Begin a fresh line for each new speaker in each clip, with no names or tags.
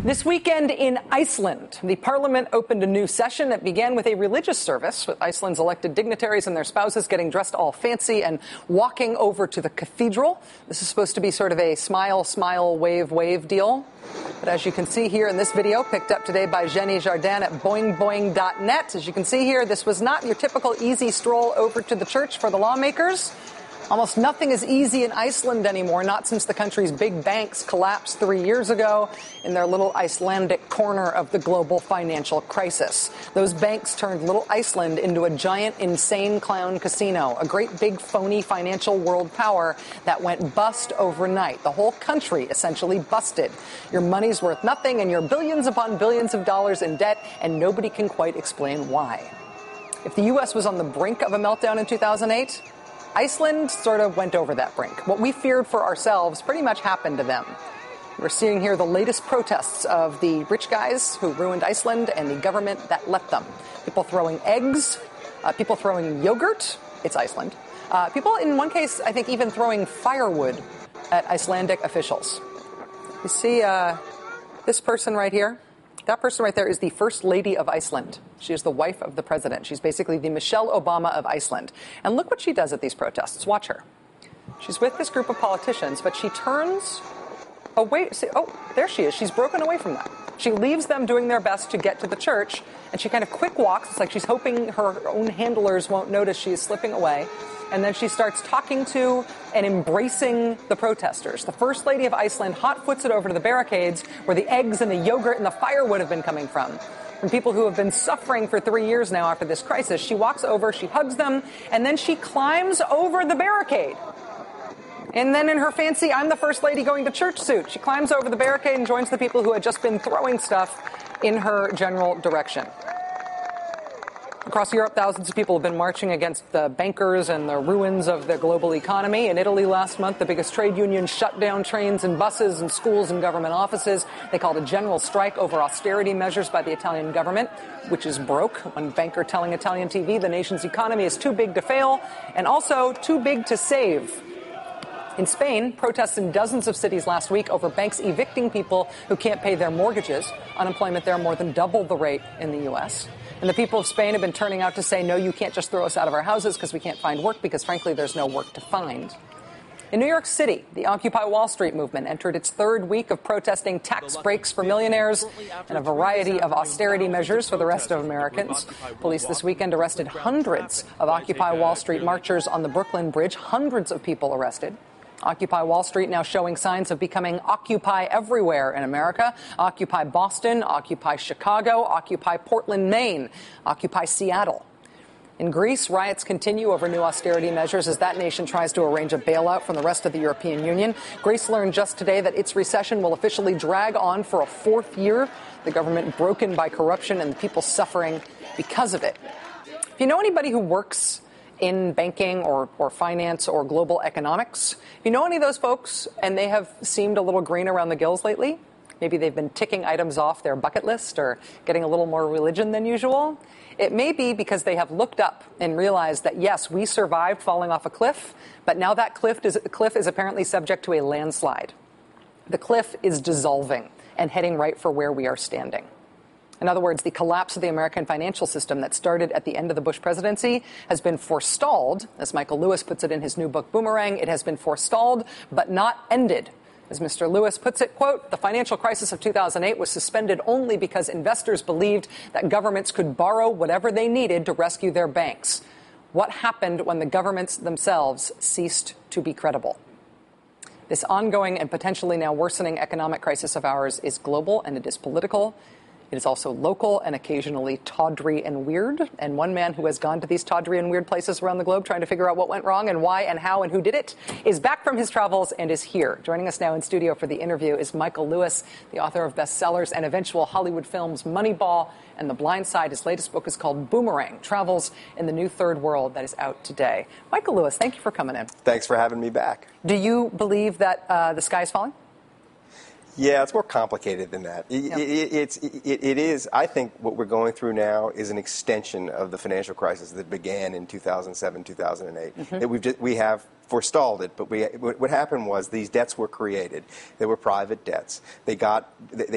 This weekend in Iceland, the parliament opened a new session that began with a religious service, with Iceland's elected dignitaries and their spouses getting dressed all fancy and walking over to the cathedral. This is supposed to be sort of a smile, smile, wave, wave deal. But as you can see here in this video, picked up today by Jenny Jardin at boingboing.net, as you can see here, this was not your typical easy stroll over to the church for the lawmakers. Almost nothing is easy in Iceland anymore, not since the country's big banks collapsed 3 years ago in their little Icelandic corner of the global financial crisis. Those banks turned little Iceland into a giant, insane clown casino, a great big phony financial world power that went bust overnight. The whole country essentially busted. Your money's worth nothing and you're billions upon billions of dollars in debt, and nobody can quite explain why. If the U.S. was on the brink of a meltdown in 2008, Iceland sort of went over that brink. What we feared for ourselves pretty much happened to them. We're seeing here the latest protests of the rich guys who ruined Iceland and the government that let them. People throwing eggs, people throwing yogurt. It's Iceland. People, in one case, I think even throwing firewood at Icelandic officials. You see this person right here? That person right there is the First Lady of Iceland. She is the wife of the president. She's basically the Michelle Obama of Iceland. And look what she does at these protests. Watch her. She's with this group of politicians, but she turns away. See, oh, there she is. She's broken away from them. She leaves them doing their best to get to the church, and she kind of quick walks. It's like she's hoping her own handlers won't notice she is slipping away. And then she starts talking to and embracing the protesters. The First Lady of Iceland hot-foots it over to the barricades where the eggs and the yogurt and the firewood have been coming from people who have been suffering for 3 years now after this crisis. She walks over, she hugs them, and then she climbs over the barricade. And then in her fancy I'm the First Lady going to church suit, she climbs over the barricade and joins the people who had just been throwing stuff in her general direction. Across Europe, thousands of people have been marching against the bankers and the ruins of the global economy. In Italy last month, the biggest trade union shut down trains and buses and schools and government offices. They called a general strike over austerity measures by the Italian government, which is broke. One banker telling Italian TV the nation's economy is too big to fail and also too big to save. In Spain, protests in dozens of cities last week over banks evicting people who can't pay their mortgages. Unemployment there more than double the rate in the U.S. And the people of Spain have been turning out to say, no, you can't just throw us out of our houses because we can't find work, because, frankly, there's no work to find. In New York City, the Occupy Wall Street movement entered its third week of protesting tax breaks for millionaires and a variety of austerity measures for the rest of Americans. Police this weekend arrested hundreds of Occupy Wall Street marchers on the Brooklyn Bridge, hundreds of people arrested. Occupy Wall Street now showing signs of becoming Occupy everywhere in America. Occupy Boston, Occupy Chicago, Occupy Portland, Maine, Occupy Seattle. In Greece, riots continue over new austerity measures as that nation tries to arrange a bailout from the rest of the European Union. Greece learned just today that its recession will officially drag on for a fourth year. The government broken by corruption and the people suffering because of it. If you know anybody who works in banking or finance or global economics, if you know any of those folks and they have seemed a little green around the gills lately, maybe they've been ticking items off their bucket list or getting a little more religion than usual, it may be because they have looked up and realized that, yes, we survived falling off a cliff, but now that cliff is apparently subject to a landslide. The cliff is dissolving and heading right for where we are standing. In other words, the collapse of the American financial system that started at the end of the Bush presidency has been forestalled. As Michael Lewis puts it in his new book, Boomerang, it has been forestalled but not ended. As Mr. Lewis puts it, quote, the financial crisis of 2008 was suspended only because investors believed that governments could borrow whatever they needed to rescue their banks. What happened when the governments themselves ceased to be credible? This ongoing and potentially now worsening economic crisis of ours is global and it is political. It is also local and occasionally tawdry and weird. And one man who has gone to these tawdry and weird places around the globe trying to figure out what went wrong and why and how and who did it is back from his travels and is here. Joining us now in studio for the interview is Michael Lewis, the author of bestsellers and eventual Hollywood films Moneyball and The Blind Side. His latest book is called Boomerang, Travels in the New Third World, that is out today. Michael Lewis, thank you for coming in.
Thanks for having me back.
Do you believe that the sky is falling?
Yeah, it's more complicated than that. It is. I think what we're going through now is an extension of the financial crisis that began in 2007, 2008. That we have forestalled it, but what happened was these debts were created. They were private debts. They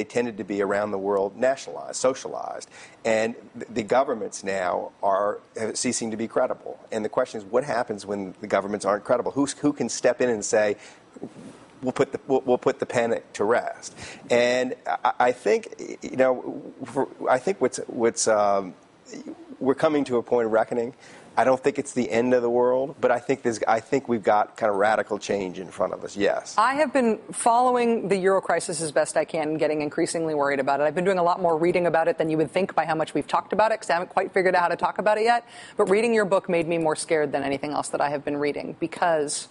tended to be around the world nationalized, socialized, and the governments now are ceasing to be credible. And the question is, what happens when the governments aren't credible? Who can step in and say, we'll put the panic to rest? And I think we're coming to a point of reckoning. I don't think it's the end of the world, but I think we've got kind of radical change in front of us. Yes.
I have been following the Euro crisis as best I can and getting increasingly worried about it. I've been doing a lot more reading about it than you would think by how much we've talked about it, because I haven't quite figured out how to talk about it yet. But reading your book made me more scared than anything else that I have been reading, because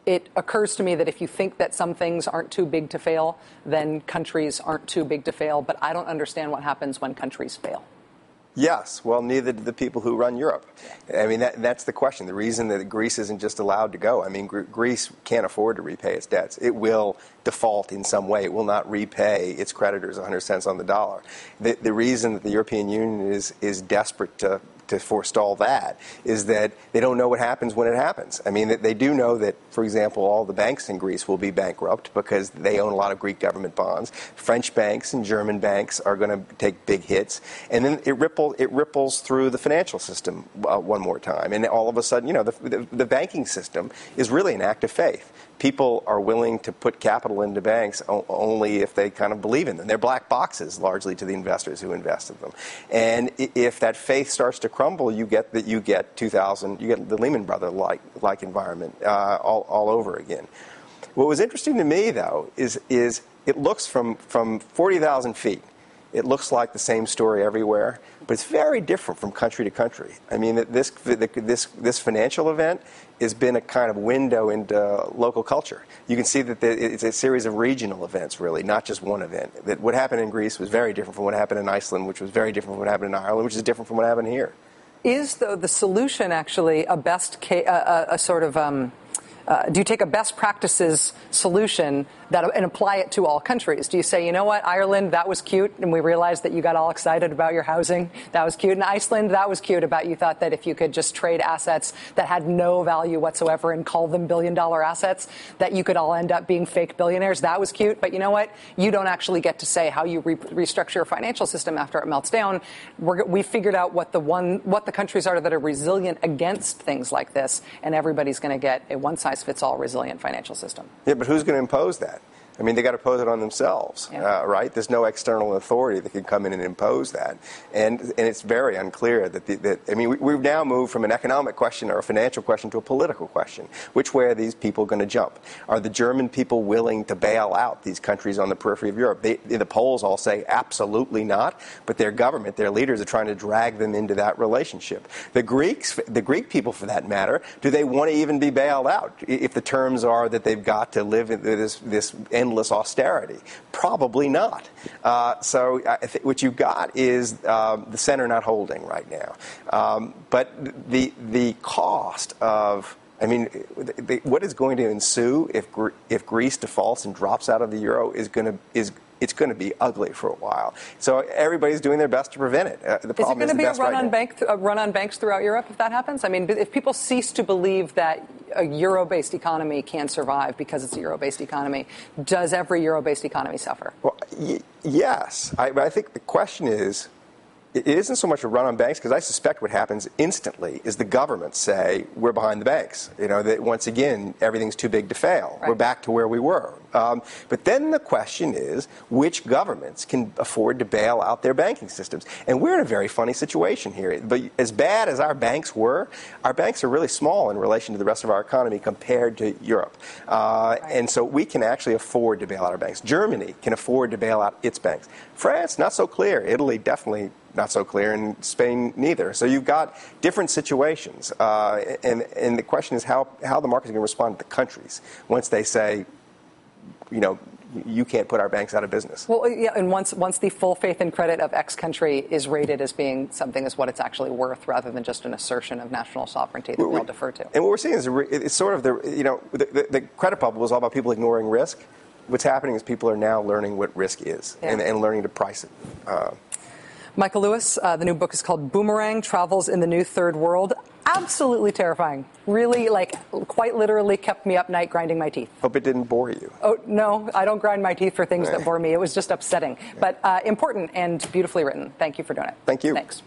it occurs to me that if you think that some things aren't too big to fail, then countries aren't too big to fail. But I don't understand what happens when countries fail.
Yes. Well, neither do the people who run Europe. I mean, that's the question. The reason that Greece isn't just allowed to go. I mean, Greece can't afford to repay its debts. It will default in some way. It will not repay its creditors 100 cents on the dollar. The reason that the European Union is desperate to forestall that is that they don't know what happens when it happens. I mean, they do know that, for example, all the banks in Greece will be bankrupt because they own a lot of Greek government bonds. French banks and German banks are going to take big hits. And then it ripples through the financial system one more time. And all of a sudden, the banking system is really an act of faith. People are willing to put capital into banks only if they kind of believe in them. They're black boxes, largely, to the investors who invest in them. And if that faith starts to crumble, you get the Lehman Brothers like environment all over again. What was interesting to me, though, is it looks from 40,000 feet. It looks like the same story everywhere, but it's very different from country to country. I mean, this financial event has been a kind of window into local culture. You can see that it's a series of regional events, really, not just one event. That what happened in Greece was very different from what happened in Iceland, which was very different from what happened in Ireland, which is different from what happened here.
Is, though, the solution actually a best case, a sort of do you take a best practices solution and apply it to all countries? Do you say, you know what, Ireland, that was cute, and we realized that you got all excited about your housing. That was cute. And Iceland, that was cute about you thought that if you could just trade assets that had no value whatsoever and call them billion-dollar assets, that you could all end up being fake billionaires. That was cute. But you know what? You don't actually get to say how you restructure your financial system after it melts down. We figured out what the countries are that are resilient against things like this, and everybody's going to get a one-size-fits-all resilient financial system.
Yeah, but who's going to impose that? I mean, they got to impose it on themselves, right? There's no external authority that can come in and impose that, and it's very unclear we've now moved from an economic question or a financial question to a political question. Which way are these people going to jump? Are the German people willing to bail out these countries on the periphery of Europe? The polls all say absolutely not, but their government, their leaders, are trying to drag them into that relationship. The Greek people, for that matter, do they want to even be bailed out if the terms are that they've got to live in this endless austerity? Probably not. So I think what you've got is the center not holding right now. But the cost of, what is going to ensue if Greece defaults and drops out of the euro is going to be ugly for a while. So everybody's doing their best to prevent it.
Is it going to be a run on banks throughout Europe if that happens? I mean, if people cease to believe that a euro-based economy can survive because it's a euro-based economy, does every euro-based economy suffer?
Well, yes. I think the question is, it isn't so much a run on banks, because I suspect what happens instantly is the governments say, we're behind the banks. That once again, everything's too big to fail. Right. We're back to where we were. But then the question is, which governments can afford to bail out their banking systems? And we're in a very funny situation here. But as bad as our banks were, our banks are really small in relation to the rest of our economy compared to Europe. Right. And so we can actually afford to bail out our banks. Germany can afford to bail out its banks. France, not so clear. Italy, definitely not so clear, and Spain neither. So you've got different situations, and the question is how the market is going to respond to the countries once they say, you can't put our banks out of business.
Well, yeah, and once the full faith and credit of X country is rated as being something as what it's actually worth, rather than just an assertion of national sovereignty that we all defer to.
And what we're seeing is it's sort of the credit bubble was all about people ignoring risk. what's happening is people are now learning what risk is and learning to price it.
Michael Lewis, the new book is called Boomerang, Travels in the New Third World. Absolutely terrifying. Really, quite literally kept me up night grinding my teeth.
Hope it didn't bore you.
Oh, no, I don't grind my teeth for things that bore me. It was just upsetting. But important and beautifully written. Thank you for doing it.
Thank you.
Thanks.